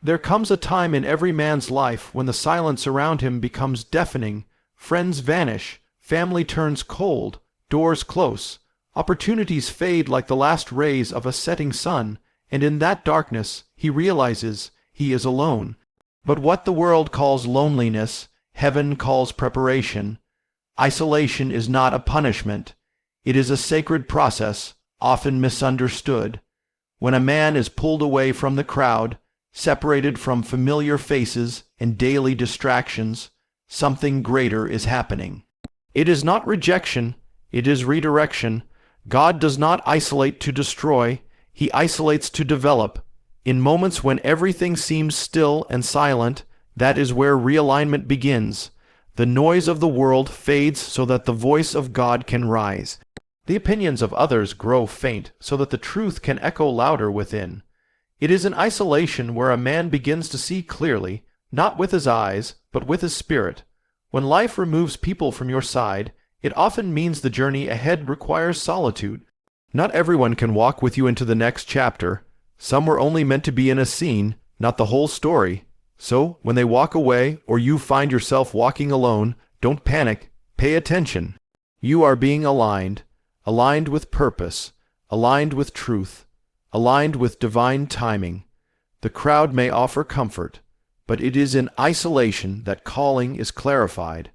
There comes a time in every man's life when the silence around him becomes deafening, friends vanish, family turns cold, doors close, opportunities fade like the last rays of a setting sun, and in that darkness he realizes he is alone. But what the world calls loneliness, heaven calls preparation. Isolation is not a punishment. It is a sacred process, often misunderstood. When a man is pulled away from the crowd, separated from familiar faces and daily distractions, something greater is happening. It is not rejection, it is redirection. God does not isolate to destroy, He isolates to develop. In moments when everything seems still and silent, that is where realignment begins. The noise of the world fades so that the voice of God can rise. The opinions of others grow faint so that the truth can echo louder within. It is in isolation where a man begins to see clearly, not with his eyes, but with his spirit. When life removes people from your side, it often means the journey ahead requires solitude. Not everyone can walk with you into the next chapter. Some were only meant to be in a scene, not the whole story. So, when they walk away, or you find yourself walking alone, don't panic, pay attention. You are being aligned with purpose, aligned with truth, aligned with divine timing. The crowd may offer comfort, but it is in isolation that calling is clarified.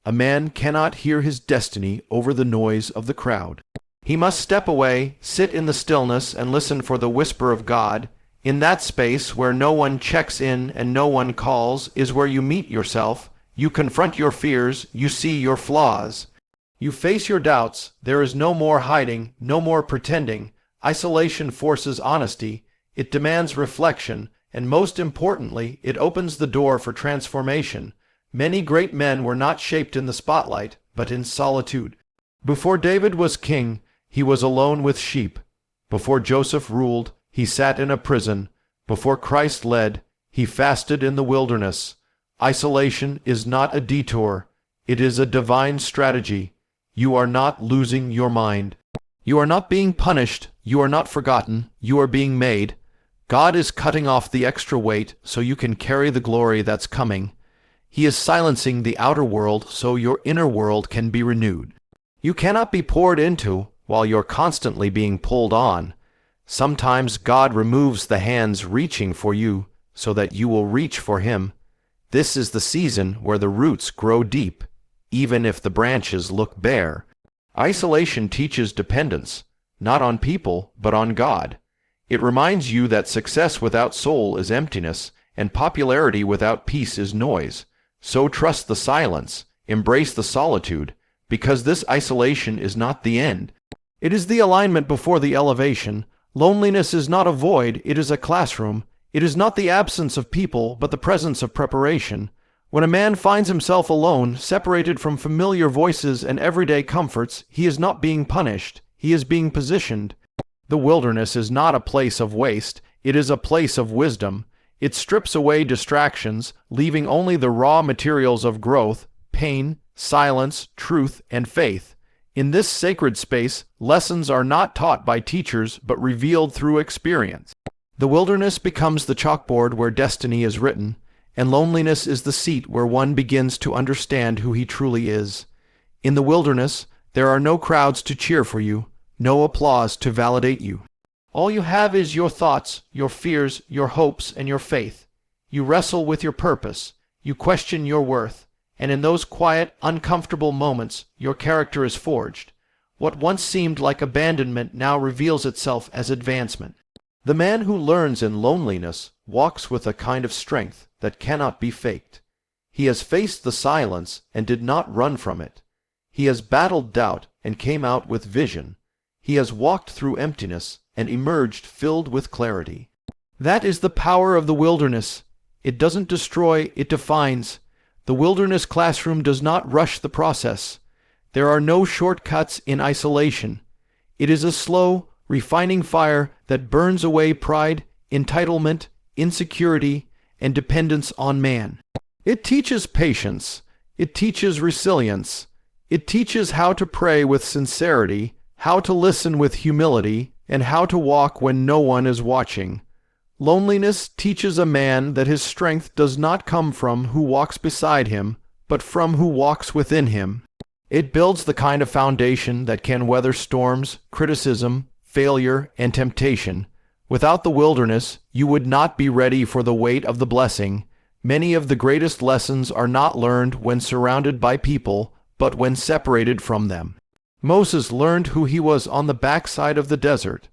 A man cannot hear his destiny over the noise of the crowd. He must step away, sit in the stillness, and listen for the whisper of God. In that space where no one checks in and no one calls is where you meet yourself. You confront your fears, you see your flaws. You face your doubts. There is no more hiding, no more pretending. Isolation forces honesty. It demands reflection, and most importantly, it opens the door for transformation. Many great men were not shaped in the spotlight, but in solitude. Before David was king, he was alone with sheep. Before Joseph ruled, he sat in a prison. Before Christ led, he fasted in the wilderness. Isolation is not a detour. It is a divine strategy. You are not losing your mind. You are not being punished. You are not forgotten. You are being made. God is cutting off the extra weight so you can carry the glory that's coming. He is silencing the outer world so your inner world can be renewed. You cannot be poured into while you're constantly being pulled on. Sometimes God removes the hands reaching for you so that you will reach for Him. This is the season where the roots grow deep, even if the branches look bare. Isolation teaches dependence, not on people, but on God. It reminds you that success without soul is emptiness, and popularity without peace is noise. So trust the silence, embrace the solitude, because this isolation is not the end. It is the alignment before the elevation. Loneliness is not a void, it is a classroom. It is not the absence of people, but the presence of preparation. When a man finds himself alone, separated from familiar voices and everyday comforts, he is not being punished, he is being positioned. The wilderness is not a place of waste, it is a place of wisdom. It strips away distractions, leaving only the raw materials of growth, pain, silence, truth, and faith. In this sacred space, lessons are not taught by teachers, but revealed through experience. The wilderness becomes the chalkboard where destiny is written, and loneliness is the seat where one begins to understand who he truly is. In the wilderness, there are no crowds to cheer for you, no applause to validate you. All you have is your thoughts, your fears, your hopes, and your faith. You wrestle with your purpose, you question your worth, and in those quiet, uncomfortable moments, your character is forged. What once seemed like abandonment now reveals itself as advancement. The man who learns in loneliness walks with a kind of strength that cannot be faked. He has faced the silence and did not run from it. He has battled doubt and came out with vision. He has walked through emptiness and emerged filled with clarity. That is the power of the wilderness. It doesn't destroy, it defines. The wilderness classroom does not rush the process. There are no shortcuts in isolation. It is a slow, refining fire that burns away pride, entitlement, insecurity, and dependence on man. It teaches patience. It teaches resilience. It teaches how to pray with sincerity, how to listen with humility, and how to walk when no one is watching. Loneliness teaches a man that his strength does not come from who walks beside him, but from who walks within him. It builds the kind of foundation that can weather storms, criticism, failure, and temptation. Without the wilderness, you would not be ready for the weight of the blessing. Many of the greatest lessons are not learned when surrounded by people, but when separated from them. Moses learned who he was on the backside of the desert.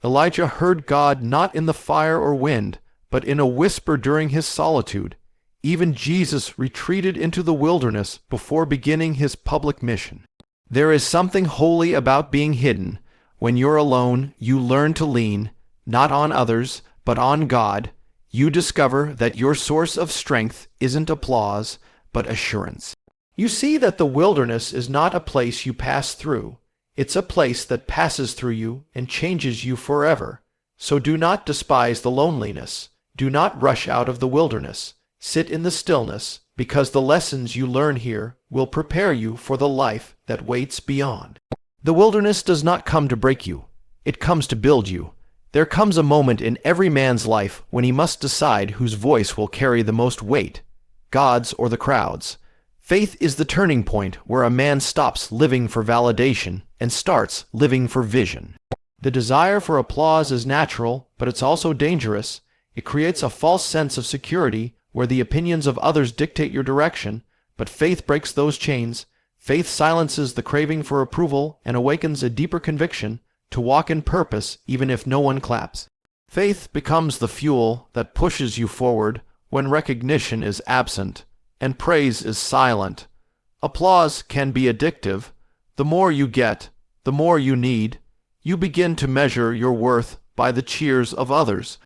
Elijah heard God not in the fire or wind, but in a whisper during his solitude. Even Jesus retreated into the wilderness before beginning his public mission. There is something holy about being hidden. When you're alone, you learn to lean, not on others, but on God. You discover that your source of strength isn't applause, but assurance. You see that the wilderness is not a place you pass through. It's a place that passes through you and changes you forever. So do not despise the loneliness. Do not rush out of the wilderness. Sit in the stillness, because the lessons you learn here will prepare you for the life that waits beyond. The wilderness does not come to break you. It comes to build you. There comes a moment in every man's life when he must decide whose voice will carry the most weight, God's or the crowd's. Faith is the turning point where a man stops living for validation and starts living for vision. The desire for applause is natural, but it's also dangerous. It creates a false sense of security where the opinions of others dictate your direction, but faith breaks those chains. Faith silences the craving for approval and awakens a deeper conviction to walk in purpose even if no one claps. Faith becomes the fuel that pushes you forward when recognition is absent and praise is silent. Applause can be addictive. The more you get, the more you need. You begin to measure your worth by the cheers of others.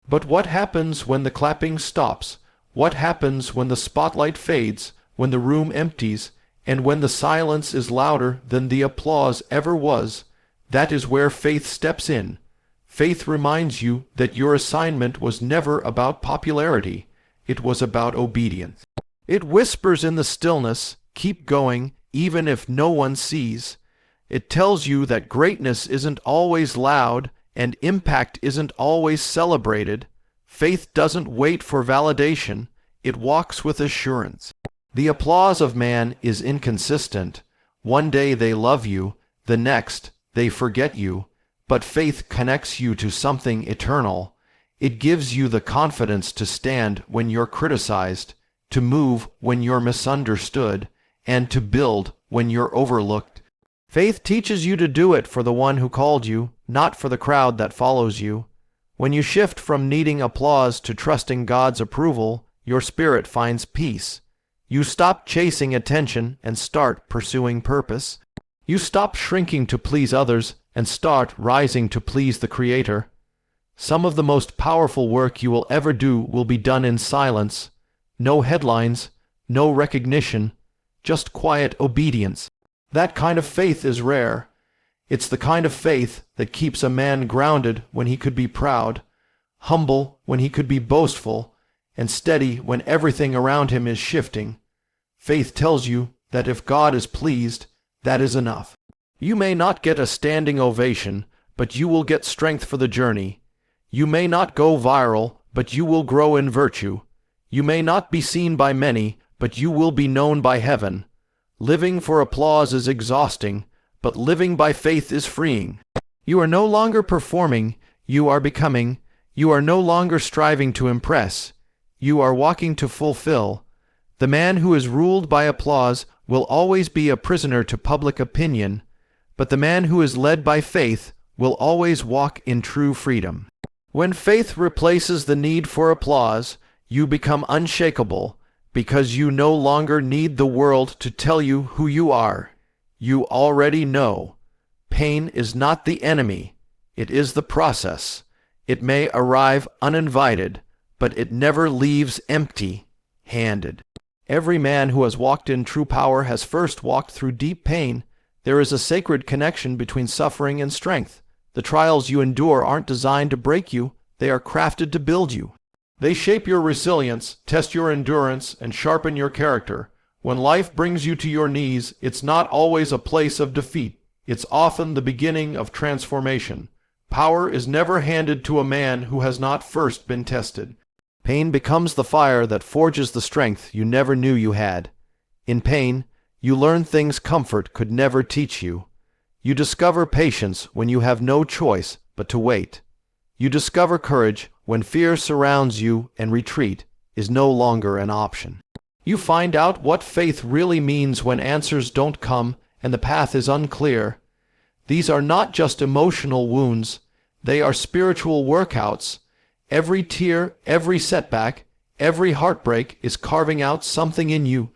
But what happens when the clapping stops? What happens when the spotlight fades, when the room empties, and when the silence is louder than the applause ever was? That is where faith steps in. Faith reminds you that your assignment was never about popularity. It was about obedience. It whispers in the stillness, keep going, even if no one sees. It tells you that greatness isn't always loud and impact isn't always celebrated. Faith doesn't wait for validation. It walks with assurance. The applause of man is inconsistent. One day they love you, the next they forget you. But faith connects you to something eternal. It gives you the confidence to stand when you're criticized, to move when you're misunderstood, and to build when you're overlooked. Faith teaches you to do it for the one who called you, not for the crowd that follows you. When you shift from needing applause to trusting God's approval, your spirit finds peace. You stop chasing attention and start pursuing purpose. You stop shrinking to please others and start rising to please the Creator. Some of the most powerful work you will ever do will be done in silence. No headlines, no recognition, just quiet obedience. That kind of faith is rare. It's the kind of faith that keeps a man grounded when he could be proud, humble when he could be boastful, and steady when everything around him is shifting. Faith tells you that if God is pleased, that is enough. You may not get a standing ovation, but you will get strength for the journey. You may not go viral, but you will grow in virtue. You may not be seen by many, but you will be known by heaven. Living for applause is exhausting, but living by faith is freeing. You are no longer performing, you are becoming. You are no longer striving to impress. You are walking to fulfill. The man who is ruled by applause will always be a prisoner to public opinion, but the man who is led by faith will always walk in true freedom. When faith replaces the need for applause, you become unshakable, because you no longer need the world to tell you who you are. You already know. Pain is not the enemy. It is the process. It may arrive uninvited, but it never leaves empty-handed. Every man who has walked in true power has first walked through deep pain. There is a sacred connection between suffering and strength. The trials you endure aren't designed to break you. They are crafted to build you. They shape your resilience, test your endurance, and sharpen your character. When life brings you to your knees, it's not always a place of defeat. It's often the beginning of transformation. Power is never handed to a man who has not first been tested. Pain becomes the fire that forges the strength you never knew you had. In pain, you learn things comfort could never teach you. You discover patience when you have no choice but to wait. You discover courage when fear surrounds you and retreat is no longer an option. You find out what faith really means when answers don't come and the path is unclear. These are not just emotional wounds, they are spiritual workouts. Every tear, every setback, every heartbreak is carving out something in you.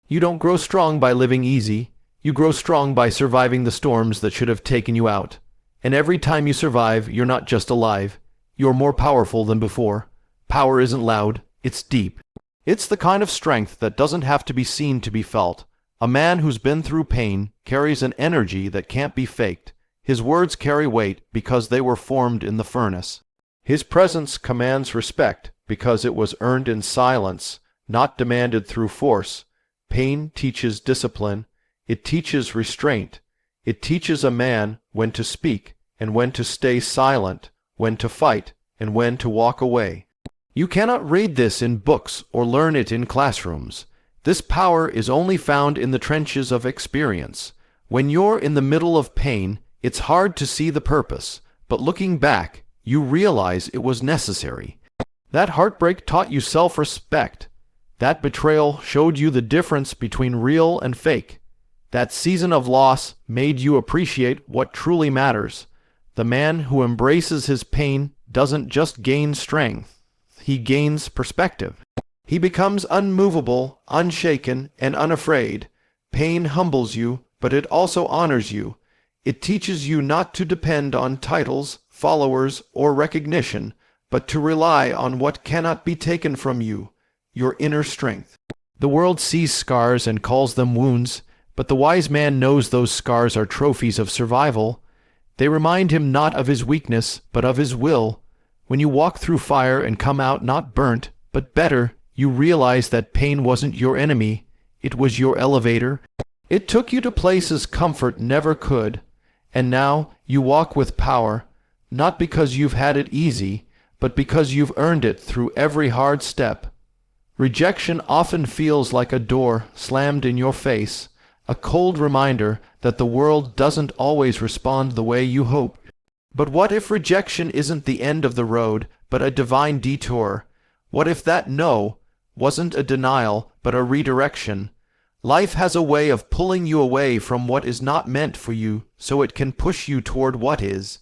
You don't grow strong by living easy. You grow strong by surviving the storms that should have taken you out. And every time you survive, you're not just alive. You're more powerful than before. Power isn't loud, it's deep. It's the kind of strength that doesn't have to be seen to be felt. A man who's been through pain carries an energy that can't be faked. His words carry weight because they were formed in the furnace. His presence commands respect because it was earned in silence, not demanded through force. Pain teaches discipline. It teaches restraint. It teaches a man when to speak and when to stay silent, when to fight and when to walk away. You cannot read this in books or learn it in classrooms. This power is only found in the trenches of experience. When you're in the middle of pain, it's hard to see the purpose, but looking back, you realize it was necessary. That heartbreak taught you self-respect. That betrayal showed you the difference between real and fake. That season of loss made you appreciate what truly matters. The man who embraces his pain doesn't just gain strength, he gains perspective. He becomes unmovable, unshaken, and unafraid. Pain humbles you, but it also honors you. It teaches you not to depend on titles, followers, or recognition, but to rely on what cannot be taken from you, your inner strength. The world sees scars and calls them wounds, but the wise man knows those scars are trophies of survival. They remind him not of his weakness, but of his will. When you walk through fire and come out not burnt, but better, you realize that pain wasn't your enemy, it was your elevator. It took you to places comfort never could, and now you walk with power, not because you've had it easy, but because you've earned it through every hard step. Rejection often feels like a door slammed in your face, a cold reminder that the world doesn't always respond the way you hope. But what if rejection isn't the end of the road, but a divine detour? What if that no wasn't a denial, but a redirection? Life has a way of pulling you away from what is not meant for you so it can push you toward what is.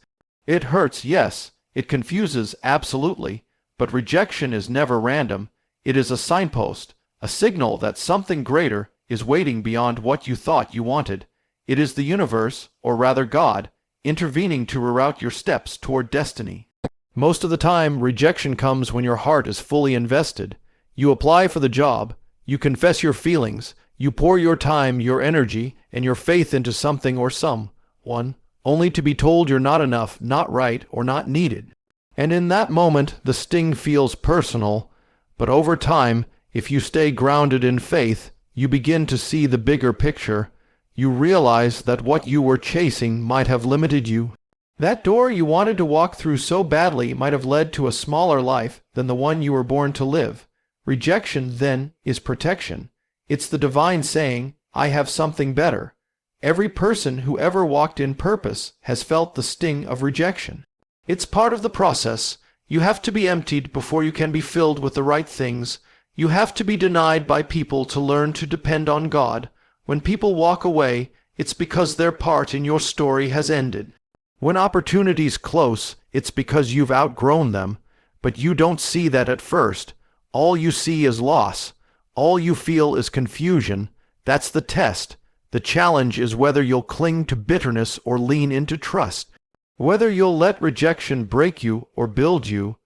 It hurts, yes. It confuses, absolutely. But rejection is never random. It is a signpost, a signal that something greater is waiting beyond what you thought you wanted. It is the universe, or rather God, intervening to reroute your steps toward destiny. Most of the time, rejection comes when your heart is fully invested. You apply for the job, you confess your feelings, you pour your time, your energy, and your faith into something or someone, only to be told you're not enough, not right, or not needed. And in that moment, the sting feels personal, but over time, if you stay grounded in faith, you begin to see the bigger picture. You realize that what you were chasing might have limited you. That door you wanted to walk through so badly might have led to a smaller life than the one you were born to live. Rejection, then, is protection. It's the divine saying, I have something better. Every person who ever walked in purpose has felt the sting of rejection. It's part of the process. You have to be emptied before you can be filled with the right things. You have to be denied by people to learn to depend on God. When people walk away, it's because their part in your story has ended. When opportunity's close, it's because you've outgrown them. But you don't see that at first. All you see is loss. All you feel is confusion. That's the test. The challenge is whether you'll cling to bitterness or lean into trust. Whether you'll let rejection break you or build you.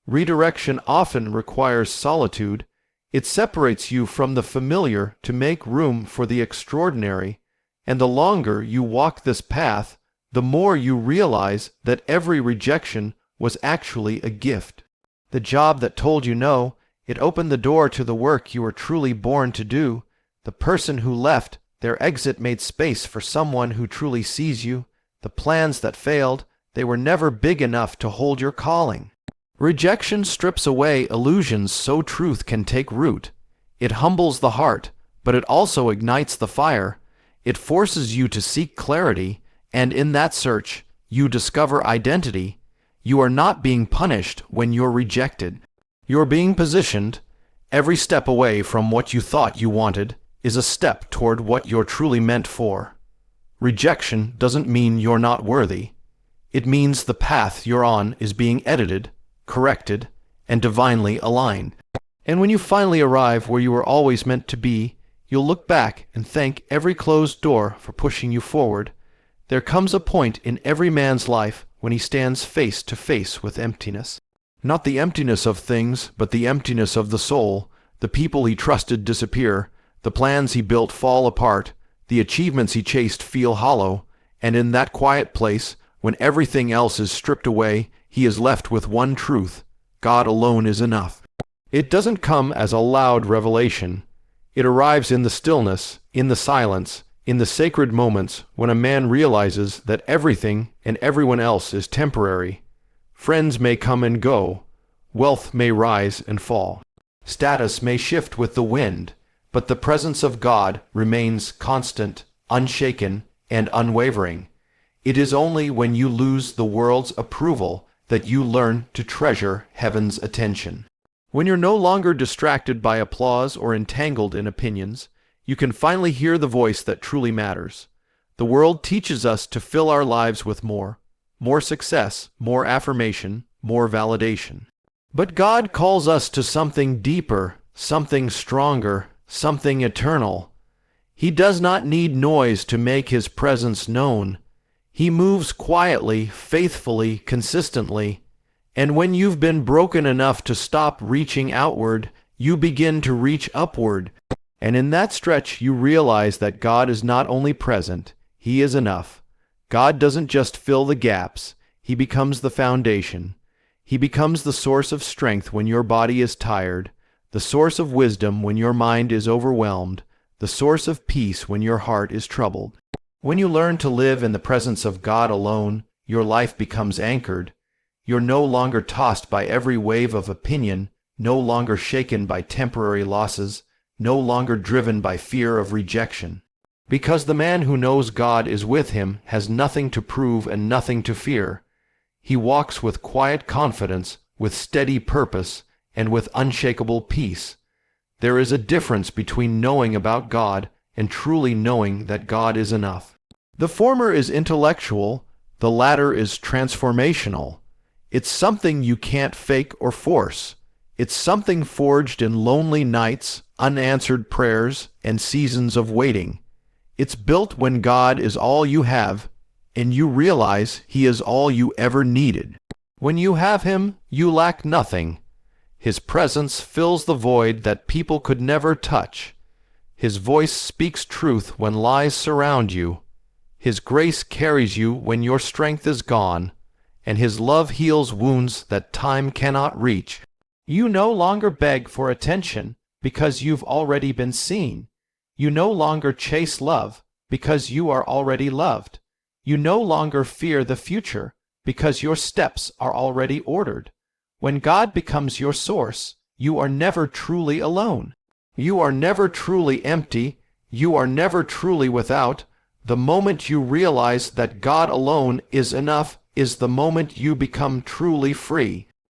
Redirection often requires solitude. It separates you from the familiar to make room for the extraordinary. And the longer you walk this path, the more you realize that every rejection was actually a gift. The job that told you no, it opened the door to the work you were truly born to do. The person who left, their exit made space for someone who truly sees you. The plans that failed, They were never big enough to hold your calling. Rejection strips away illusions so truth can take root. It humbles the heart, but it also ignites the fire. It forces you to seek clarity, and in that search, you discover identity. You are not being punished when you're rejected. You're being positioned. Every step away from what you thought you wanted is a step toward what you're truly meant for. Rejection doesn't mean you're not worthy. It means the path you're on is being edited, corrected, and divinely aligned. And when you finally arrive where you were always meant to be, you'll look back and thank every closed door for pushing you forward. There comes a point in every man's life when he stands face to face with emptiness. Not the emptiness of things, but the emptiness of the soul. The people he trusted disappear. The plans he built fall apart. The achievements he chased feel hollow. And in that quiet place, when everything else is stripped away, he is left with one truth: God alone is enough. It doesn't come as a loud revelation. It arrives in the stillness, in the silence, in the sacred moments when a man realizes that everything and everyone else is temporary. Friends may come and go. Wealth may rise and fall. Status may shift with the wind, but the presence of God remains constant, unshaken, and unwavering. It is only when you lose the world's approval that you learn to treasure heaven's attention. When you're no longer distracted by applause or entangled in opinions, you can finally hear the voice that truly matters. The world teaches us to fill our lives with more success, more affirmation, more validation. But God calls us to something deeper, something stronger, something eternal. He does not need noise to make His presence known. He moves quietly, faithfully, consistently. And when you've been broken enough to stop reaching outward, you begin to reach upward. And in that stretch, you realize that God is not only present, He is enough. God doesn't just fill the gaps, He becomes the foundation. He becomes the source of strength when your body is tired, the source of wisdom when your mind is overwhelmed, the source of peace when your heart is troubled. When you learn to live in the presence of God alone, your life becomes anchored. You're no longer tossed by every wave of opinion, no longer shaken by temporary losses, no longer driven by fear of rejection. Because the man who knows God is with him has nothing to prove and nothing to fear. He walks with quiet confidence, with steady purpose, and with unshakable peace. There is a difference between knowing about God and truly knowing that God is enough. The former is intellectual, the latter is transformational. It's something you can't fake or force. It's something forged in lonely nights, unanswered prayers, and seasons of waiting. It's built when God is all you have, and you realize He is all you ever needed. When you have Him, you lack nothing. His presence fills the void that people could never touch. His voice speaks truth when lies surround you. His grace carries you when your strength is gone, and His love heals wounds that time cannot reach. You no longer beg for attention because you've already been seen. You no longer chase love because you are already loved. You no longer fear the future because your steps are already ordered. When God becomes your source, you are never truly alone. You are never truly empty. You are never truly without. The moment you realize that God alone is enough is the moment you become truly free.